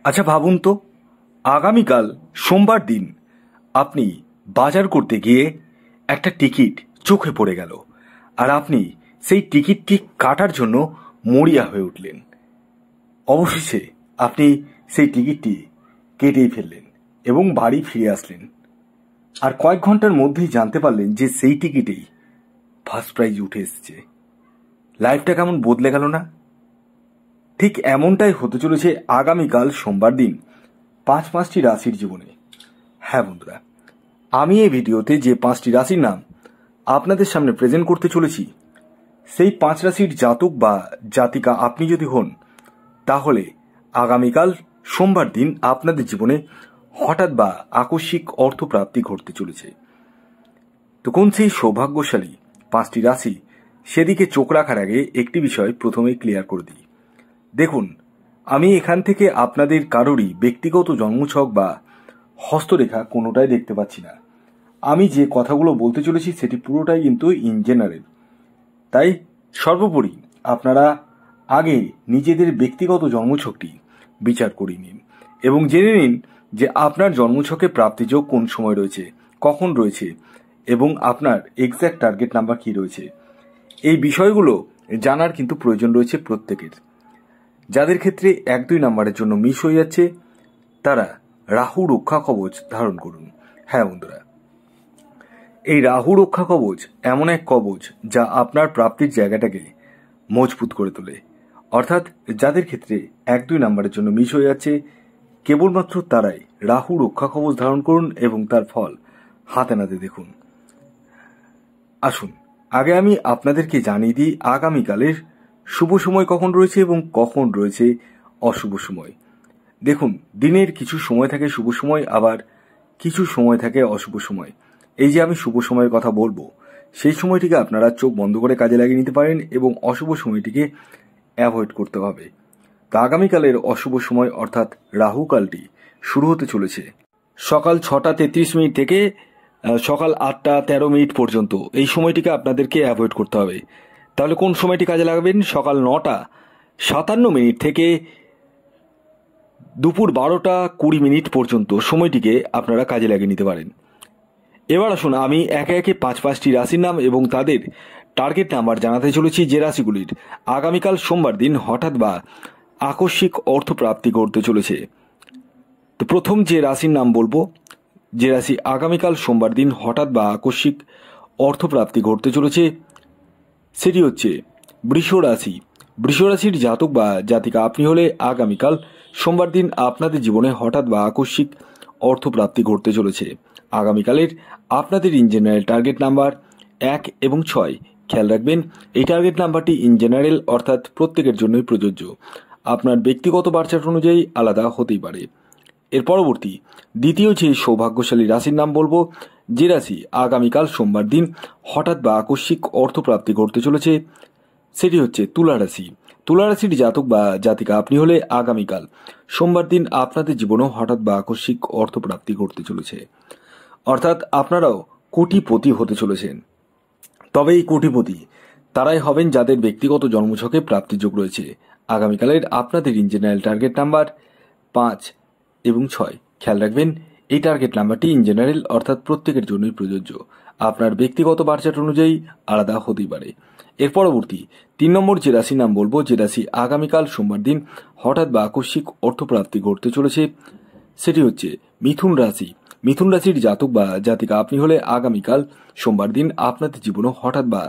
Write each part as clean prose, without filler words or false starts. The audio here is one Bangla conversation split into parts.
আচ্ছা ভাবুন তো, আগামীকাল সোমবার দিন আপনি বাজার করতে গিয়ে একটা টিকিট চোখে পড়ে গেল, আর আপনি সেই টিকিটটি কাটার জন্য মরিয়া হয়ে উঠলেন। অবশেষে আপনি সেই টিকিটটি কেটেই ফেললেন এবং বাড়ি ফিরে আসলেন, আর কয়েক ঘন্টার মধ্যেই জানতে পারলেন যে সেই টিকিটেই ফার্স্ট প্রাইজ উঠে এসেছে। লাইফটা কেমন বদলে গেল না? ঠিক এমনটাই হতে চলেছে আগামীকাল সোমবার দিন পাঁচটি রাশির জীবনে। হ্যাঁ বন্ধুরা, আমি এই ভিডিওতে যে 5টি রাশির নাম আপনাদের সামনে প্রেজেন্ট করতে চলেছি, সেই 5 রাশির জাতক বা জাতিকা আপনি যদি হন, তাহলে আগামীকাল সোমবার দিন আপনাদের জীবনে হঠাৎ বা আকস্মিক অর্থপ্রাপ্তি ঘটতে চলেছে। তো কোন সেই সৌভাগ্যশালী 5টি রাশি, সেদিকে চোখ রাখার আগে একটি বিষয় প্রথমেই ক্লিয়ার করে দিই। দেখুন, আমি এখান থেকে আপনাদের কারোরই ব্যক্তিগত জন্মছক বা হস্তরেখা কোনোটাই দেখতে পাচ্ছি না। আমি যে কথাগুলো বলতে চলেছি সেটি পুরোটাই কিন্তু ইন জেনারেল। তাই সর্বোপরি আপনারা আগে নিজেদের ব্যক্তিগত জন্মছকটি বিচার করে নিন এবং জেনে নিন যে আপনার জন্মছকে প্রাপ্তিযোগ কোন সময় রয়েছে, কখন রয়েছে এবং আপনার এক্স্যাক্ট টার্গেট নাম্বার কী রয়েছে। এই বিষয়গুলো জানার কিন্তু প্রয়োজন রয়েছে প্রত্যেকের। যাদের ক্ষেত্রে 1-2 নাম্বারের জন্য মিস হয়ে যাচ্ছে, তারা রাহু রক্ষা কবচ ধারণ করুন। হ্যাঁ বন্ধুরা, এই রাহু রক্ষা কবচ এমন এক কবচ যা আপনার প্রাপ্তির জায়গাটাকে মজবুত করে তোলে। অর্থাৎ যাদের ক্ষেত্রে 1-2 নাম্বারের জন্য মিস হয়ে যাচ্ছে, কেবলমাত্র তারাই রাহু রক্ষা কবচ ধারণ করুন এবং তার ফল হাতে নাতে দেখুন। আসুন আগে আমি আপনাদেরকে জানিয়ে দিই আগামীকালের শুভ সময় কখন রয়েছে এবং কখন রয়েছে অশুভ সময়। দেখুন, দিনের কিছু সময় থাকে শুভ সময়, আবার কিছু সময় থাকে অশুভ সময়। এই যে আমি শুভ সময়ের কথা বলবো, সেই সময়টিকে আপনারা চোখ বন্ধ করে কাজে লাগিয়ে নিতে পারেন এবং অশুভ সময়টিকে অ্যাভয়েড করতে হবে। তো আগামীকালের অশুভ সময় অর্থাৎ রাহুকালটি শুরু হতে চলেছে সকাল 6:33 থেকে সকাল 8:13 পর্যন্ত। এই সময়টিকে আপনাদেরকে অ্যাভয়েড করতে হবে। তাহলে কোন সময়টি কাজে লাগাবেন? সকাল 9:57 থেকে দুপুর 12:20 পর্যন্ত সময়টিকে আপনারা কাজে লাগিয়ে নিতে পারেন। এবার আসুন আমি একে একে 5টি রাশির নাম এবং তাদের টার্গেট নাম্বার জানাতে চলেছি, যে রাশিগুলির আগামীকাল সোমবার দিন হঠাৎ বা আকস্মিক অর্থপ্রাপ্তি ঘটতে চলেছে। তো প্রথম যে রাশির নাম বলবো, যে রাশি আগামীকাল সোমবার দিন হঠাৎ বা আকস্মিক অর্থপ্রাপ্তি ঘটতে চলেছে, সেটি হচ্ছে বৃষ রাশি। বৃষ রাশির জাতক বা জাতিকা আপনি হলে আগামীকাল সোমবার দিন আপনাদের জীবনে হঠাৎ বা আকস্মিক অর্থপ্রাপ্তি ঘটতে চলেছে। আগামীকালের আপনাদের ইন জেনারেল টার্গেট নাম্বার 1 এবং 6। খেয়াল রাখবেন, এই টার্গেট নাম্বারটি ইন জেনারেল অর্থাৎ প্রত্যেকের জন্যই প্রযোজ্য। আপনার ব্যক্তিগত বার্চার্ট অনুযায়ী আলাদা হতেই পারে। এর পরবর্তী দ্বিতীয় যে সৌভাগ্যশালী রাশির নাম বলবো, যে রাশি আগামীকাল সোমবার দিন হঠাৎ বা আকস্মিক অর্থপ্রাপ্তি ঘটতে চলেছে, সেটি হচ্ছে তুলা রাশি। তুলা রাশির জাতক বা জাতিকা আপনি হলে আগামীকাল সোমবার দিন আপনাদের জীবনেও হঠাৎ বা আকস্মিক অর্থপ্রাপ্তি ঘটতে চলেছে। অর্থাৎ আপনারাও কোটিপতি হতে চলেছেন। তবে এই কোটিপতি তারাই হবেন যাদের ব্যক্তিগত জন্মছকে প্রাপ্তিযোগ রয়েছে। আগামীকালের আপনাদের ইন জেনারেল টার্গেট নাম্বার 5 এবং 6। খেয়াল রাখবেন, এই টার্গেট নাম্বারটি ইন জেনারেল অর্থাৎ প্রত্যেকের জন্যই প্রযোজ্য। আপনার ব্যক্তিগত বার্চার্ট অনুযায়ী আলাদা হতেই পারে। এর পরবর্তী 3 নম্বর যে রাশির নাম বলবো, যে রাশি আগামীকাল সোমবার দিন হঠাৎ বা আকস্মিক অর্থপ্রাপ্তি ঘটতে চলেছে, সেটি হচ্ছে মিথুন রাশি। মিথুন রাশির জাতক বা জাতিকা আপনি হলে আগামীকাল সোমবার দিন আপনাদের জীবনে হঠাৎ বা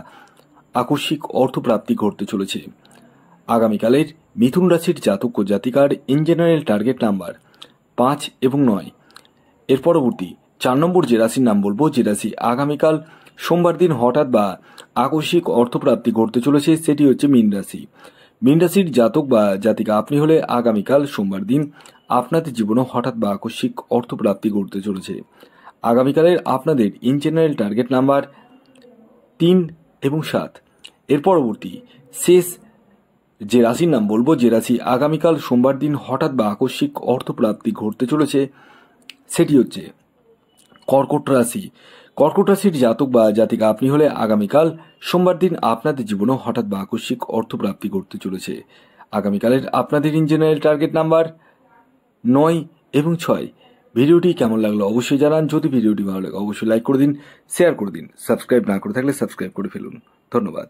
আকস্মিক অর্থপ্রাপ্তি ঘটতে চলেছে। আগামীকালের মিথুন রাশির জাতক ও জাতিকার ইন জেনারেল টার্গেট নাম্বার 5 এবং 9। এর পরবর্তী 4 নম্বর যে রাশির নাম বলবো, যে রাশি আগামীকাল সোমবার দিন হঠাৎ বা আকস্মিক অর্থপ্রাপ্তি ঘটতে চলেছে, সেটি হচ্ছে মীন রাশি। মীন রাশির জাতক বা জাতিকা আপনি হলে আগামীকাল সোমবার দিন আপনাদের জীবনে হঠাৎ বা আকস্মিক অর্থপ্রাপ্তি ঘটতে চলেছে। আগামীকালের আপনাদের ইন জেনারেল টার্গেট নাম্বার 3 এবং 7। এর পরবর্তী শেষ যে রাশির নাম বলবো, যে রাশি আগামীকাল সোমবার দিন হঠাৎ বা আকস্মিক অর্থপ্রাপ্তি ঘটতে চলেছে, সেটি হচ্ছে কর্কট রাশি। কর্কট রাশির জাতক বা জাতিকা আপনি হলে আগামীকাল সোমবার দিন আপনাদের জীবনে হঠাৎ বা আকস্মিক অর্থপ্রাপ্তি ঘটতে চলেছে। আগামীকালের আপনাদের ইন জেনারেল টার্গেট নাম্বার 9 এবং 6। ভিডিওটি কেমন লাগলো অবশ্যই জানান। যদি ভিডিওটি ভালো লাগে অবশ্যই লাইক করে দিন, শেয়ার করে দিন। সাবস্ক্রাইব না করে থাকলে সাবস্ক্রাইব করে ফেলুন। ধন্যবাদ।